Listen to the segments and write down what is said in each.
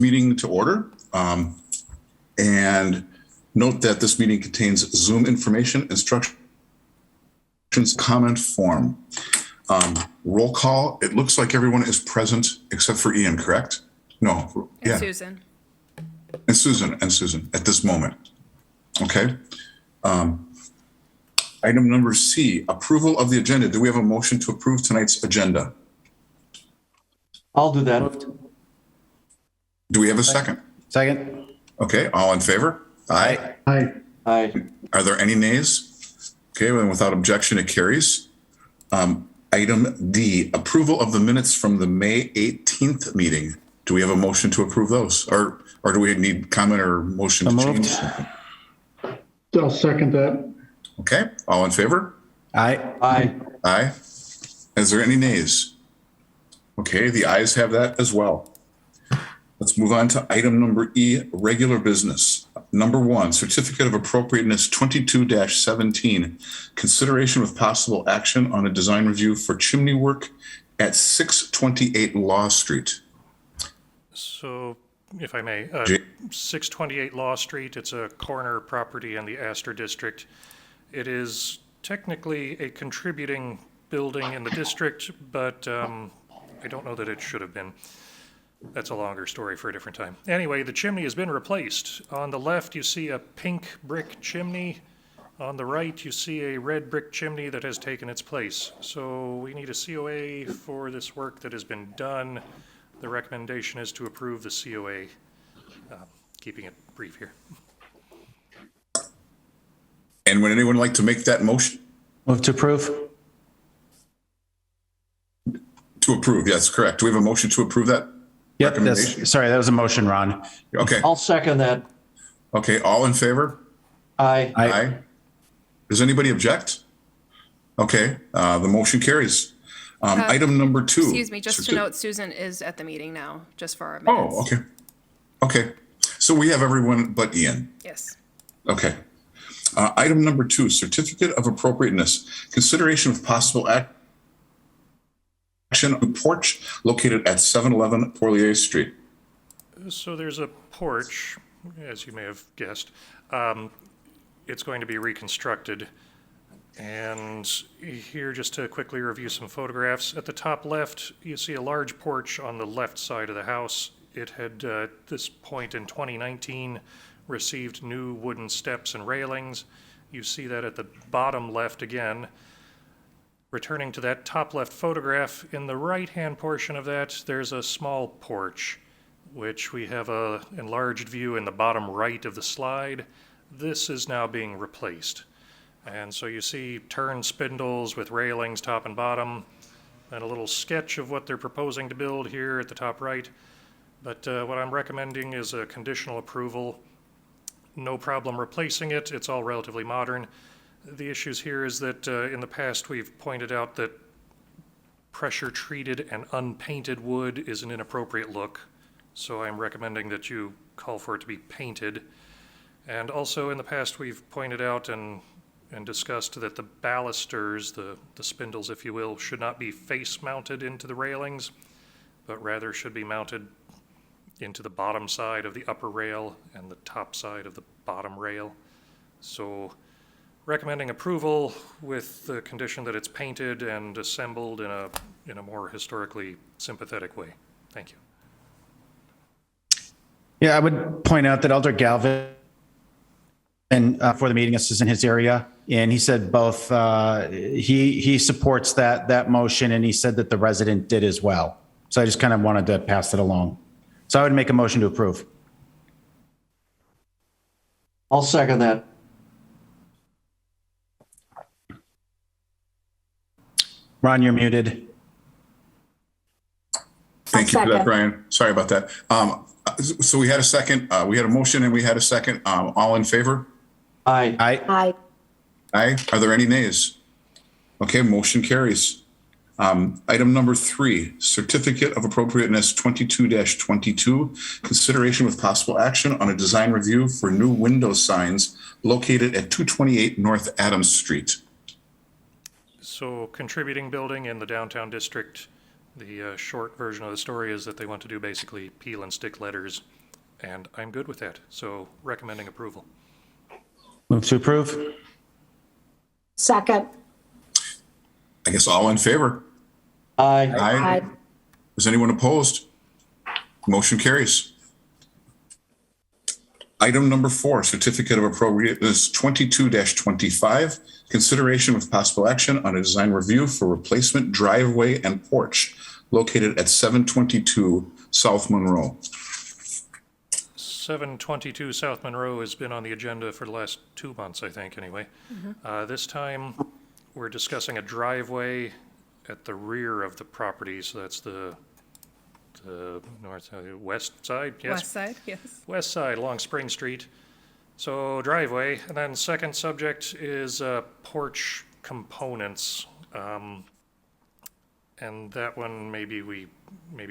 Meeting to order. And note that this meeting contains Zoom information, instructions, comment form. Roll call. It looks like everyone is present except for Ian, correct? No. And Susan. And Susan at this moment. Okay. Item number C, approval of the agenda. Do we have a motion to approve tonight's agenda? I'll do that. Do we have a second? Second. Okay, all in favor? Aye. Aye. Aye. Are there any nays? Okay, well, without objection, it carries. Item D, approval of the minutes from the May 18th meeting. Do we have a motion to approve those? Or do we need comment or motion to change? I'll second that. Okay, all in favor? Aye. Aye. Aye. Is there any nays? Okay, the ayes have that as well. Let's move on to item number E, regular business. Number 1, certificate of appropriateness 22-17, consideration with possible action on a design review for chimney work at 628 Law Street. So, if I may, 628 Law Street, it's a corner property in the Astor District. It is technically a contributing building in the district, but I don't know that it should have been. That's a longer story for a different time. Anyway, the chimney has been replaced. On the left, you see a pink brick chimney. On the right, you see a red brick chimney that has taken its place. So we need a COA for this work that has been done. The recommendation is to approve the COA, keeping it brief here. And would anyone like to make that motion? Move to approve. To approve, yes, correct. Do we have a motion to approve that? Yep. Sorry, that was a motion, Ron. Okay, I'll second that. okay, all in favor? Aye. Aye. Does anybody object? Okay, the motion carries. Item number 2. Excuse me, just to note, Susan is at the meeting now, just for our minutes. Oh, okay. Okay, so we have everyone but Ian. Yes. Okay. Item number 2, certificate of appropriateness, consideration of possible action on porch located at 711 Porlier Street. So there's a porch, as you may have guessed. It's going to be reconstructed. And here, just to quickly review some photographs. At the top left, you see a large porch on the left side of the house. It had, at this point in 2019, received new wooden steps and railings. You see that at the bottom left again. Returning to that top left photograph, in the right-hand portion of that, there's a small porch, which we have a enlarged view in the bottom right of the slide. This is now being replaced. And so you see turn spindles with railings top and bottom, and a little sketch of what they're proposing to build here at the top right. But what I'm recommending is a conditional approval. No problem replacing it. It's all relatively modern. The issues here is that in the past we've pointed out that pressure treated and unpainted wood is an inappropriate look. So I'm recommending that you call for it to be painted. And also in the past we've pointed out and discussed that the balusters, the spindles if you will, should not be face mounted into the railings, but rather should be mounted into the bottom side of the upper rail and the top side of the bottom rail. So recommending approval with the condition that it's painted and assembled in a more historically sympathetic way. Thank you. Yeah, I would point out that Elder Galvin, for the meeting, this is in his area, and he said both, he supports that motion, and he said that the resident did as well. So I just kind of wanted to pass it along. So I would make a motion to approve. I'll second that. Ron, you're muted. Thank you for that, Brian. Sorry about that. So we had a second, we had a motion and we had a second. All in favor? Aye. Aye. Aye. Are there any nays? Okay, motion carries. Item number 3, certificate of appropriateness 22-22, consideration with possible action on a design review for new window signs located at 228 North Adams Street. So contributing building in the downtown district, The short version of the story is that they want to do basically peel and stick letters, and I'm good with that, so recommending approval. Move to approve. Second. I guess all in favor? Aye. Aye. Is anyone opposed? Motion carries. Item number 4, certificate of appropriateness 22-25, consideration with possible action on a design review for replacement driveway and porch located at 722 South Monroe. 722 South Monroe has been on the agenda for the last 2 months, I think, anyway. This time, we're discussing a driveway at the rear of the property, so that's the west side, yes? West side, yes. West side along Spring Street. So driveway, and then second subject is porch components. And that one maybe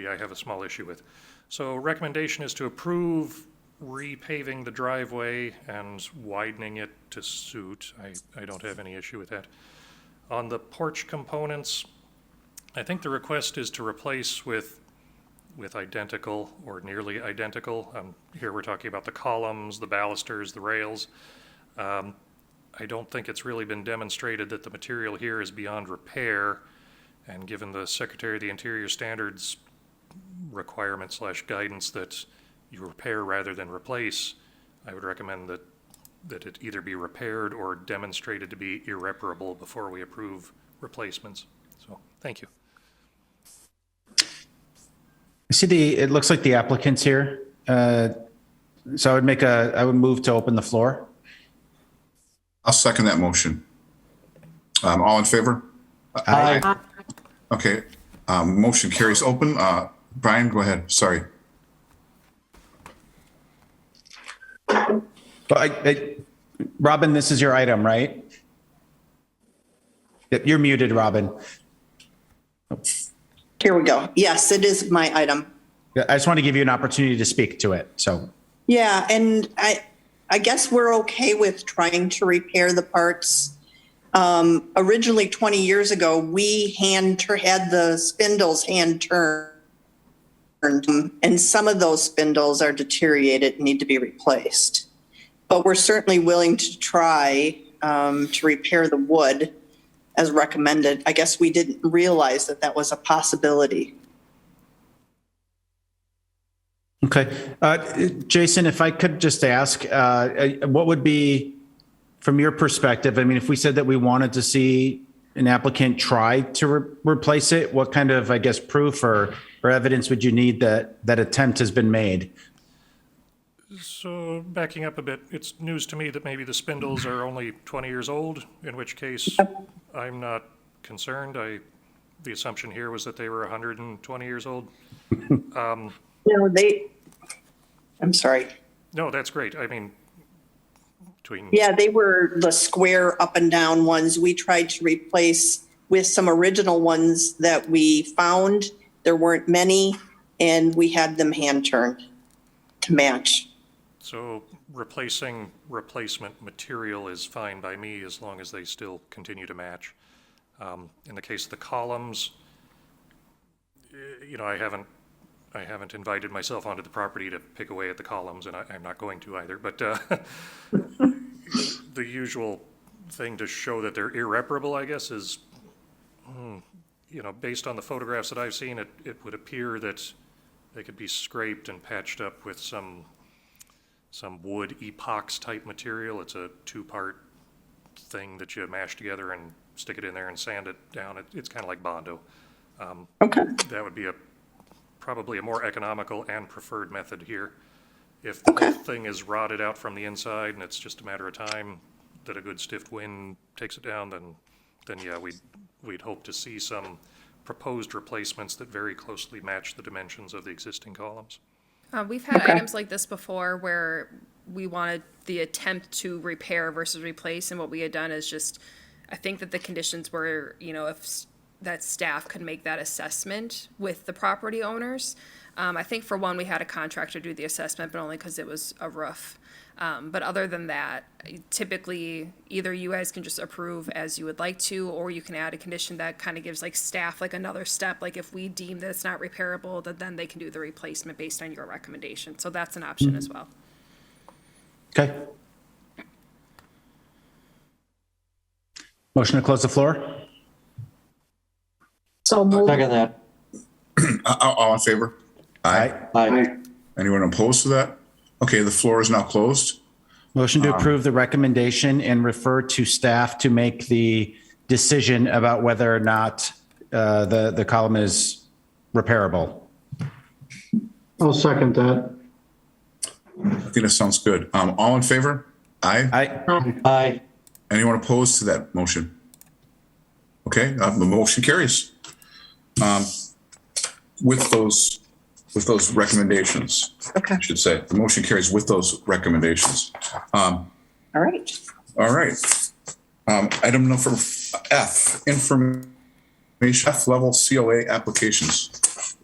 I have a small issue with. So recommendation is to approve repaving the driveway and widening it to suit. I don't have any issue with that. On the porch components, I think the request is to replace with identical or nearly identical. Here we're talking about the columns, the balusters, the rails. I don't think it's really been demonstrated that the material here is beyond repair, and given the Secretary of the Interior standards requirement / guidance that you repair rather than replace, I would recommend that it either be repaired or demonstrated to be irreparable before we approve replacements. So, thank you. I see it looks like the applicant's here. So I would move to open the floor. I'll second that motion. All in favor? Aye. Okay, motion carries open. Brian, go ahead. Sorry. Robin, this is your item, right? Yep, you're muted, Robin. Here we go. Yes, it is my item. I just want to give you an opportunity to speak to it, so. Yeah, and I guess we're okay with trying to repair the parts. Originally, 20 years ago, we had the spindles hand turned, and some of those spindles are deteriorated and need to be replaced. But we're certainly willing to try to repair the wood as recommended. I guess we didn't realize that was a possibility. Okay. Jason, if I could just ask, what would be, from your perspective, I mean, if we said that we wanted to see an applicant try to replace it, what kind of, I guess, proof or evidence would you need that attempt has been made? So backing up a bit, it's news to me that maybe the spindles are only 20 years old, in which case I'm not concerned. The assumption here was that they were 120 years old. No, I'm sorry. No, that's great. I mean, Yeah, they were the square up and down ones. We tried to replace with some original ones that we found. There weren't many, and we had them hand turned to match. So replacing replacement material is fine by me as long as they still continue to match. In the case of the columns, I haven't invited myself onto the property to pick away at the columns, and I'm not going to either. But the usual thing to show that they're irreparable, I guess, is, based on the photographs that I've seen, it would appear that they could be scraped and patched up with some wood epox type material. It's a 2-part thing that you mash together and stick it in there and sand it down. It's kind of like Bondo. Okay. That would be probably a more economical and preferred method here. If the whole thing is rotted out from the inside and it's just a matter of time that a good stiff wind takes it down, then yeah, we'd hope to see some proposed replacements that very closely match the dimensions of the existing columns. We've had items like this before where we wanted the attempt to repair versus replace, and what we had done is just, I think that the conditions were, if that staff could make that assessment with the property owners. I think for one, we had a contractor do the assessment, but only because it was a roof. But other than that, typically either you guys can just approve as you would like to, or you can add a condition that kind of gives like staff like another step. Like if we deem that it's not repairable, then they can do the replacement based on your recommendation. So that's an option as well. Okay. Motion to close the floor? So moved. Second that. All in favor? Aye. Aye. Anyone opposed to that? Okay, the floor is now closed. Motion to approve the recommendation and refer to staff to make the decision about whether or not the column is repairable. I'll second that. I think that sounds good. All in favor? Aye. Aye. Aye. Anyone opposed to that motion? Okay, the motion carries. With those recommendations, Okay. I should say, the motion carries with those recommendations. All right. All right. Item number F, information, F level COA applications.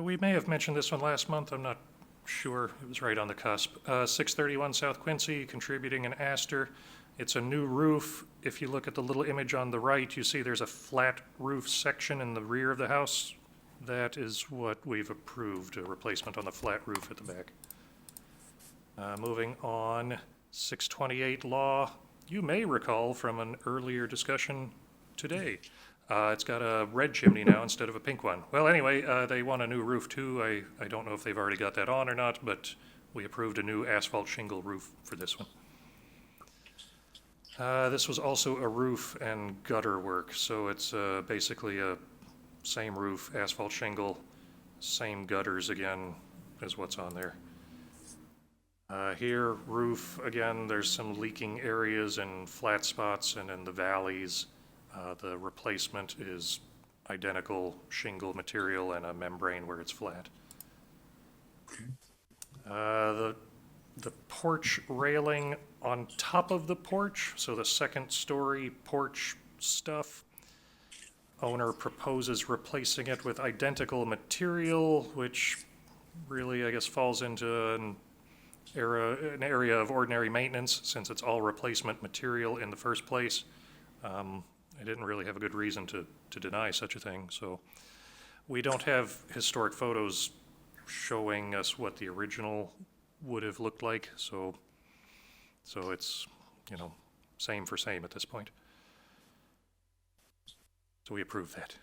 We may have mentioned this one last month. I'm not sure. It was right on the cusp. 631 South Quincy, contributing an Aster. It's a new roof. If you look at the little image on the right, you see there's a flat roof section in the rear of the house. That is what we've approved, a replacement on the flat roof at the back. Moving on, 628 Law. You may recall from an earlier discussion today. It's got a red chimney now instead of a pink one. Well, anyway, they want a new roof too. I don't know if they've already got that on or not, but we approved a new asphalt shingle roof for this one. This was also a roof and gutter work, so it's basically a same roof, asphalt shingle, same gutters again as what's on there. Here, roof, again, there's some leaking areas and flat spots and in the valleys. The replacement is identical shingle material and a membrane where it's flat. The porch railing on top of the porch, so the second story porch stuff, owner proposes replacing it with identical material, which really, I guess, falls into an area of ordinary maintenance since it's all replacement material in the first place. I didn't really have a good reason to deny such a thing, so we don't have historic photos showing us what the original would have looked like, so it's, same for same at this point. So we approve that.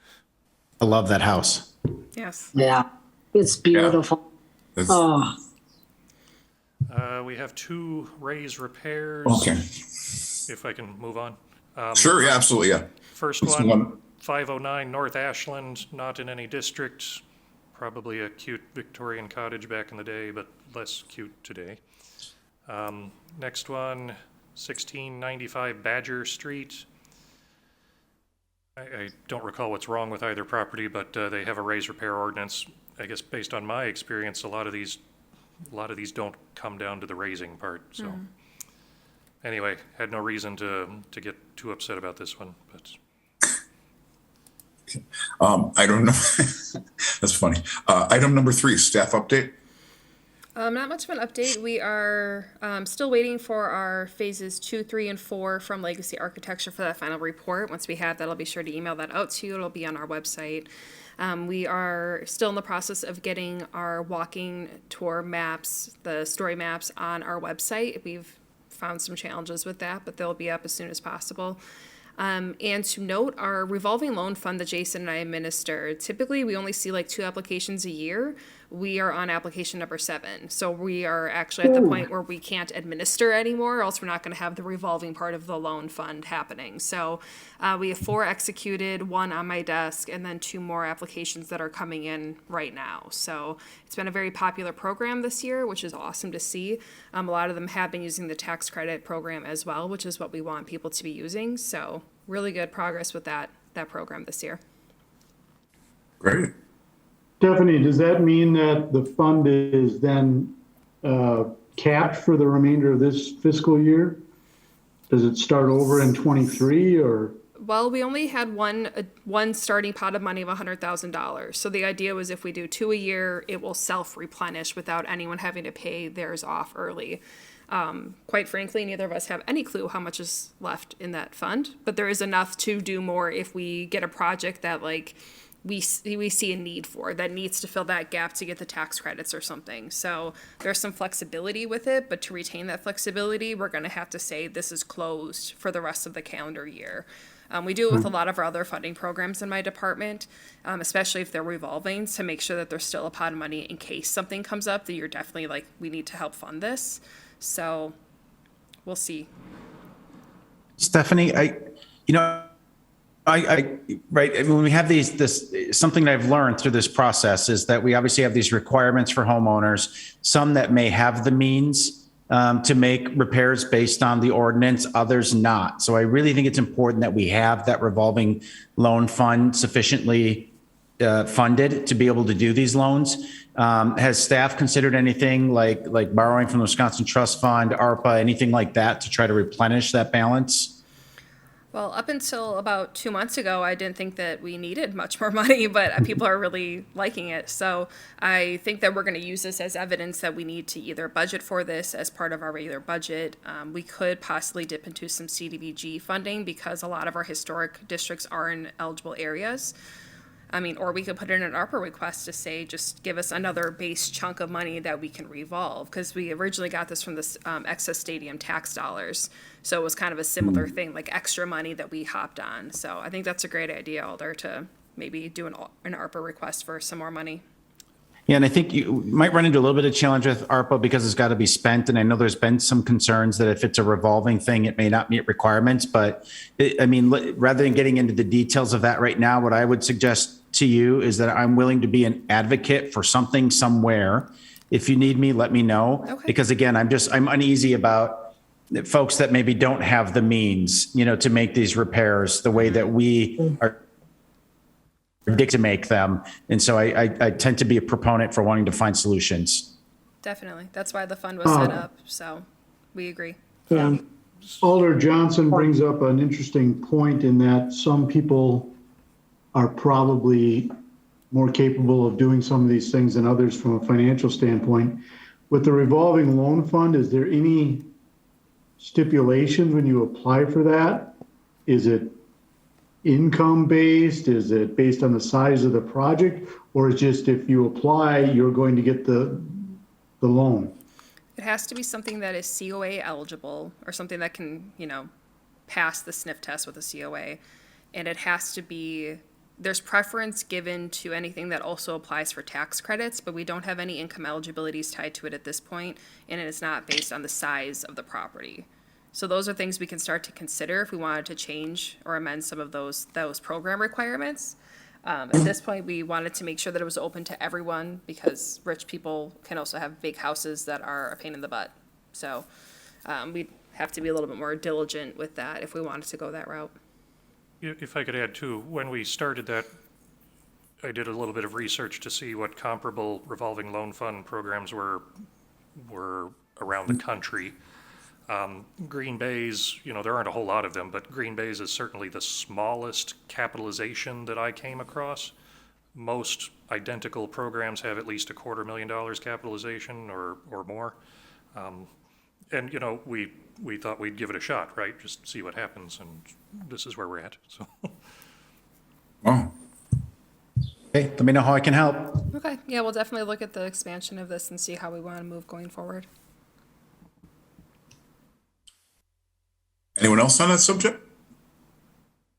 I love that house. Yes. Yeah, it's beautiful. That's- Oh, We have two raise repairs. Okay, If I can move on. sure, yeah, absolutely, yeah. First This one, one- 509 North Ashland, not in any district. Probably a cute Victorian cottage back in the day, but less cute today. Next one, 1695 Badger Street. I don't recall what's wrong with either property, but they have a raise repair ordinance. I guess based on my experience, a lot of these don't come down to the raising part, so. Anyway, had no reason to get too upset about this one, but. I don't know. That's funny. Item number 3, staff update. Not much of an update. We are still waiting for our phases 2, 3, and 4 from Legacy Architecture for that final report. Once we have that, I'll be sure to email that out to you. It'll be on our website. We are still in the process of getting our walking tour maps, the story maps, on our website. We've found some challenges with that, but they'll be up as soon as possible. And to note, our revolving loan fund that Jason and I administer, typically we only see like 2 applications a year. We are on application number 7. So we are actually at the point where we can't administer anymore, or else we're not going to have the revolving part of the loan fund happening. So we have 4 executed, 1 on my desk, and then 2 more applications that are coming in right now. So it's been a very popular program this year, which is awesome to see. A lot of them have been using the tax credit program as well, which is what we want people to be using. So really good progress with that program this year. Great. Stephanie, does that mean that the fund is then capped for the remainder of this fiscal year? Does it start over in '23 or? Well, we only had one starting pot of money of $100,000. So the idea was if we do 2 a year, it will self-replenish without anyone having to pay theirs off early. Quite frankly, neither of us have any clue how much is left in that fund, but there is enough to do more if we get a project that like we see a need for that needs to fill that gap to get the tax credits or something. So there's some flexibility with it, but to retain that flexibility, we're going to have to say this is closed for the rest of the calendar year. We do it with a lot of our other funding programs in my department, especially if they're revolving, to make sure that there's still a pot of money in case something comes up that you're definitely like, we need to help fund this. So we'll see. Stephanie, when we have something that I've learned through this process is that we obviously have these requirements for homeowners, some that may have the means to make repairs based on the ordinance, others not. So I really think it's important that we have that revolving loan fund sufficiently funded to be able to do these loans. Has staff considered anything like borrowing from the Wisconsin Trust Fund, ARPA, anything like that to try to replenish that balance? Well, up until about 2 months ago, I didn't think that we needed much more money, but people are really liking it. So I think that we're going to use this as evidence that we need to either budget for this as part of our regular budget. We could possibly dip into some CDBG funding because a lot of our historic districts are in eligible areas. Or we could put in an ARPA request to say, just give us another base chunk of money that we can revolve, because we originally got this from this excess stadium tax dollars. So it was kind of a similar thing, like extra money that we hopped on. So I think that's a great idea, Alder, to maybe do an ARPA request for some more money. Yeah, and I think you might run into a little bit of challenge with ARPA because it's got to be spent. And I know there's been some concerns that if it's a revolving thing, it may not meet requirements. But rather than getting into the details of that right now, what I would suggest to you is that I'm willing to be an advocate for something somewhere. If you need me, let me know. Okay. Because again, I'm uneasy about folks that maybe don't have the means, to make these repairs the way that we are to make them. And so I tend to be a proponent for wanting to find solutions. Definitely. That's why the fund was set up. So we agree. Alder Johnson brings up an interesting point in that some people are probably more capable of doing some of these things than others from a financial standpoint. With the revolving loan fund, is there any stipulations when you apply for that? Is it income based? Is it based on the size of the project? Or is just if you apply, you're going to get the loan? It has to be something that is COA eligible or something that can, pass the sniff test with a COA. And it has to be, there's preference given to anything that also applies for tax credits, but we don't have any income eligibilities tied to it at this point, and it is not based on the size of the property. So those are things we can start to consider if we wanted to change or amend some of those program requirements. At this point, we wanted to make sure that it was open to everyone because rich people can also have big houses that are a pain in the butt. So we'd have to be a little bit more diligent with that if we wanted to go that route. If I could add too, when we started that, I did a little bit of research to see what comparable revolving loan fund programs were around the country. Green Bay's, there aren't a whole lot of them, but Green Bay's is certainly the smallest capitalization that I came across. Most identical programs have at least $250,000 capitalization or more. And, we thought we'd give it a shot, right? Just see what happens, and this is where we're at, so. Wow. Okay, let me know how I can help. Okay, yeah, we'll definitely look at the expansion of this and see how we want to move going forward. Anyone else on that subject?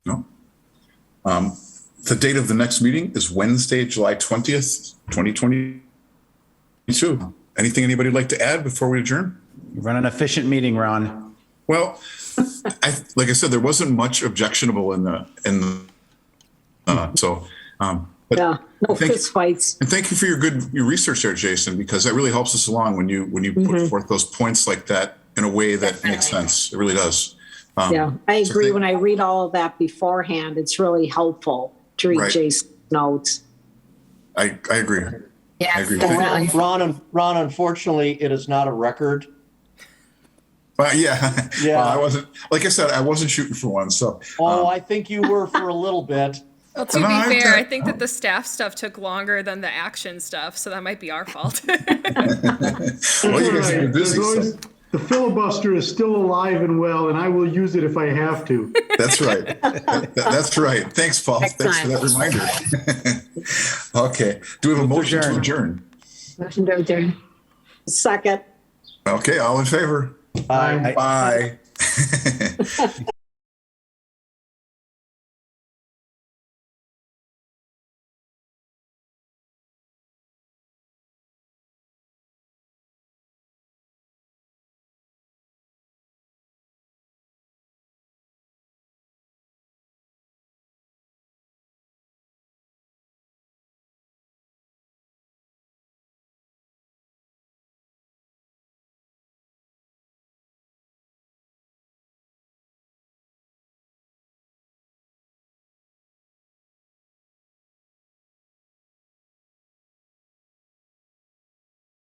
No? The date of the next meeting is Wednesday, July 20th, 2022. Anything anybody would like to add before we adjourn? You run an efficient meeting, Ron. Well, like I said, there wasn't much objectionable but Yeah, no fist fights. and thank you for your research there, Jason, because that really helps us along when you put forth those points like that in a way that makes sense. It really does. Yeah, I agree. When I read all of that beforehand, it's really helpful to read Right. Jason's notes. I agree. Ron, unfortunately, it is not a record. Yeah. Yeah. Well, I wasn't, like I said, I wasn't shooting for one. So, Oh, I think you were for a little bit. Well, to No, be I've fair, got- I think that the staff stuff took longer than the action stuff, so that might be our fault. well, you guys have been There's busy. always- So The filibuster is still alive and well, and I will use it if I have to. that's right. That's right. Thanks, Paul. Thanks for that reminder. Okay. Do we have a motion to adjourn? Motion to adjourn. Second. Okay. All in favor? Aye. Bye.